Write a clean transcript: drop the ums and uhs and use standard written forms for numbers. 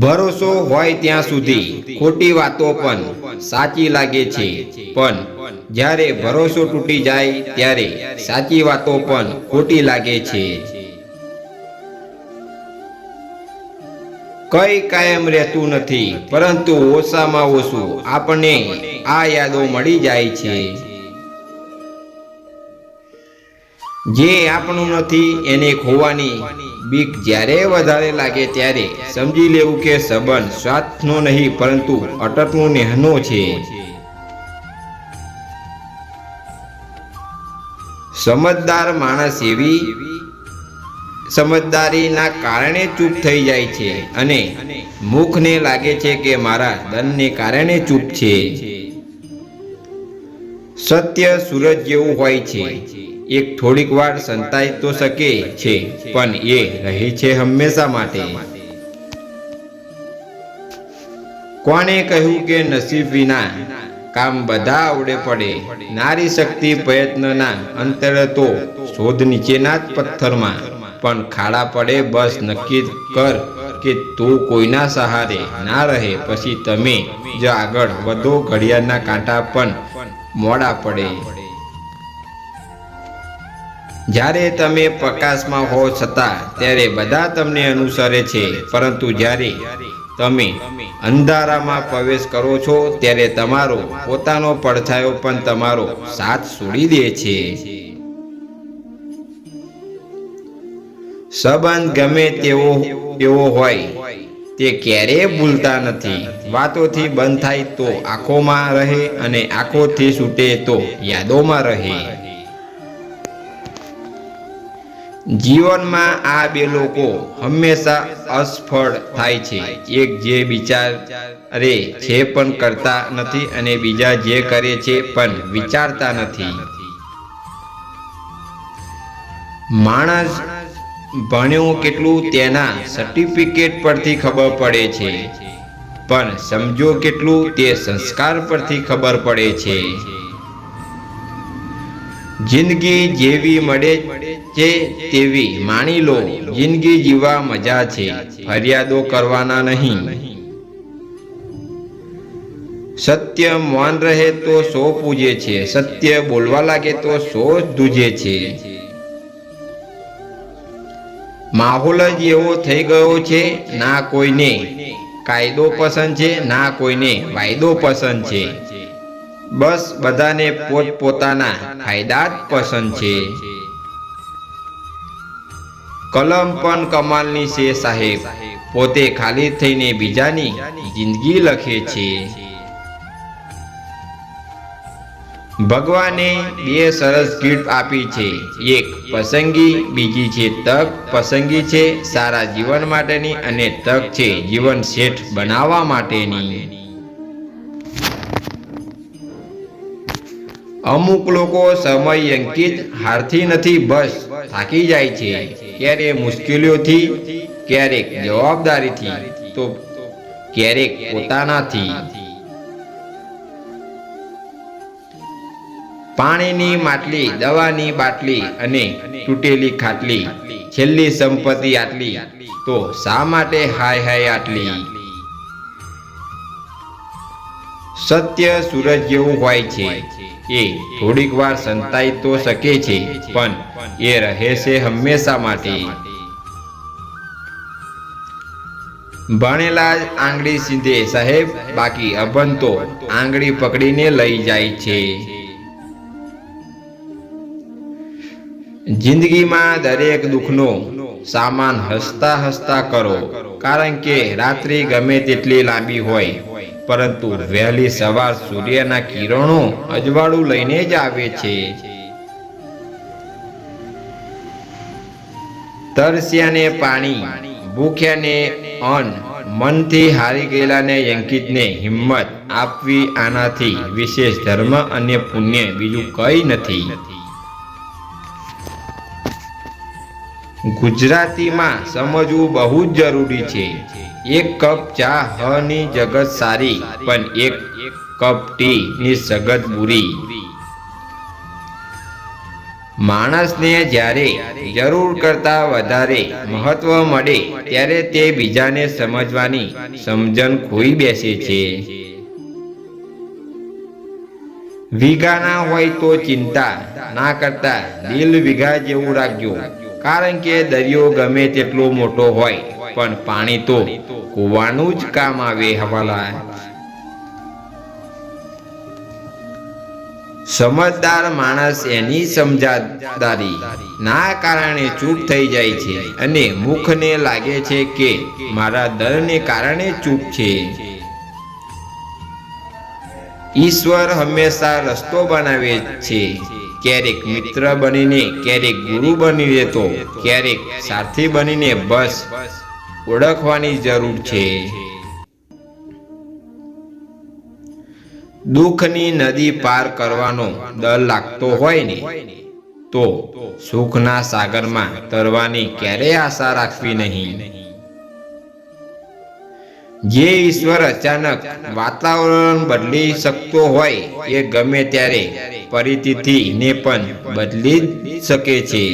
ભરોસો હોય ત્યાં સુધી ખોટી વાતો પણ સાચી લાગે છે, પણ જ્યારે ભરોસો તૂટી જાય ત્યારે સાચી વાતો પણ ખોટી લાગે છે. કઈ કાયમ રહેતું નથી, પરંતુ ઓછામાં ઓછું આપણને આ યાદો મળી જાય છે. જે આપણું નથી એને ખોવાની બીક જ્યારે વધારે લાગે ત્યારે સમજી લેવું કે સંબંધ સ્વાર્થનો નહીં પરંતુ અટકનો નેહનો છે. સમજદાર માણસ એવી સમજદારીના કારણે ચૂપ થઈ જાય છે અને મુખને લાગે છે કે મારા દનને કારણે ચૂપ છે. સત્ય સૂરજ જેવું હોય છે, એક થોડીક વાર સંતાઈ તો શકે છે પણ એ રહે છે હંમેશા માટે. કોણે કહ્યું કે નસીબ વિના કામ બધા આવડે પડે? નારી શક્તિ પ્રયત્નના અંતરે તો શોધ નીચેના જ પથ્થરમાં પણ ખાડા પડે. બસ નક્કી કર કે તું કોઈના સહારે ના રહે, પછી તમે જ આગળ વધો. ઘડિયાળના કાંટા પણ મોડા પડે. જ્યારે તમે પ્રકાશમાં હો છતાં ત્યારે બધા તમને અનુસરે છે, પરંતુ જ્યારે તમે અંધારામાં પ્રવેશ કરો છો ત્યારે તમારો પોતાનો પડછાયો પણ તમારો સાથ છોડી દે છે. સંબંધ ગમે તેવો હોય તે ક્યારેય ભૂલતા નથી. વાતોથી બંધ થાય તો આંખોમાં રહે અને આંખોથી છૂટે તો યાદોમાં રહે. જીવનમાં આ બે લોકો હંમેશા અસફળ થાય છે. એક જે વિચારે છે પણ કરતા નથી અને બીજા જે કરે છે પણ વિચારતા નથી. માણસ ભણ્યો કેટલું તેના સર્ટિફિકેટ પરથી ખબર પડે છે, પણ સમજો કેટલું તે સંસ્કાર પરથી ખબર પડે છે. જિંદગી જેવી મળે છે તેવી માણી લો. જિંદગી જીવવા મજા છે, ફરિયાદો કરવાના નહીં. સત્ય મૌન રહે તો સો પૂજે છે, સત્ય બોલવા લાગે તો સો ધૂજે છે. માહોલ જ એવો થઈ ગયો છે, ના કોઈને કાયદો પસંદ છે ના કોઈને વાયદો પસંદ છે. બસ બધાને પોતપોતાના ફાયદા જ પસંદ છે. કલમ પણ કમાલની છે સાહેબ, પોતે ખાલી થઈને બીજાની જિંદગી લખે છે. ભગવાને બે સરસ ગિફ્ટ આપી છે, એક પસંદગી, બીજી છે તક. પસંદગી છે સારા જીવન માટેની અને તક છે જીવન શેઠ બનાવવા માટેની. અમુક લોકો સમય અંકિત હારથી નથી, બસ થાકી જાય છે. ક્યારેક મુશ્કેલીઓથી, ક્યારેક જવાબદારીથી, તો ક્યારેક પોતાનાથી. પાણીની માટલી, દવાની બાટલી અને તૂટેલી ખાટલી, છેલ્લી સંપત્તિ આટલી, તો શા માટે હાય હાય આટલી? સત્ય સૂરજ જેવું હોય છે, એ થોડીક વાર સંતાઈ તો શકે છે પણ એ રહે છે હંમેશા માટે. ભણેલા જ આંગળી સીધે સાહેબ, બાકી અભણ તો આંગળી પકડીને લઈ જાય છે. જિંદગીમાં દરેક દુઃખનો સામાન હસતા હસતા કરો, કારણ કે રાત્રિ ગમે તેટલી લાંબી હોય પરંતુ વહેલી સવાર સૂર્યના કિરણો અજવાળું લઈને જ આવે છે. તરસ્યાને પાણી, ભૂખ્યાને અન્ન, મનથી હારી ગયેલાને અંકિતને હિંમત આપવી, આનાથી વિશેષ ધર્મ અને પુણ્ય બીજું કંઈ નથી. ગુજરાતીમાં સમજવું બહુ જ જરૂરી છે. એક કપ ચા હની જગત સારી, પણ એક કપ ટી ની સગત બુરી. માણસને જ્યારે જરૂર કરતાં વધારે મહત્વ મળે ત્યારે તે બીજાને સમજવાની સમજણ ખોઈ બેસે છે. વીઘા ના હોય તો ચિંતા ના કરતા દિલ વીઘા જેવું રાખજો, કારણ કે દરિયો ગમે તેટલો મોટો હોય પણ પાણી તો કૂવાનું જ કામ આવે. હવાલા સમજદાર માણસ એની સમજદારી ના કારણે ચૂપ થઈ જાય છે અને મુખને લાગે છે કે મારા ડરને કારણે ચૂપ છે. ઈશ્વર હંમેશા રસ્તો બનાવે છે, ક્યારેક મિત્ર બનીને, ક્યારેક ગુરુ બનીને, તો ક્યારેક સાથી બનીને. બસ ઓળખવાની જરૂર છે. દુઃખની નદી પાર કરવાનો ડર લાગતો હોય ને, તો સુખના સાગરમાં તરવાની ક્યારેય આશા રાખવી નહીં. જે ઈશ્વર અચાનક વાતાવરણ બદલી શકતો હોય એ ગમે ત્યારે પરિસ્થિતિને પણ બદલી શકે છે.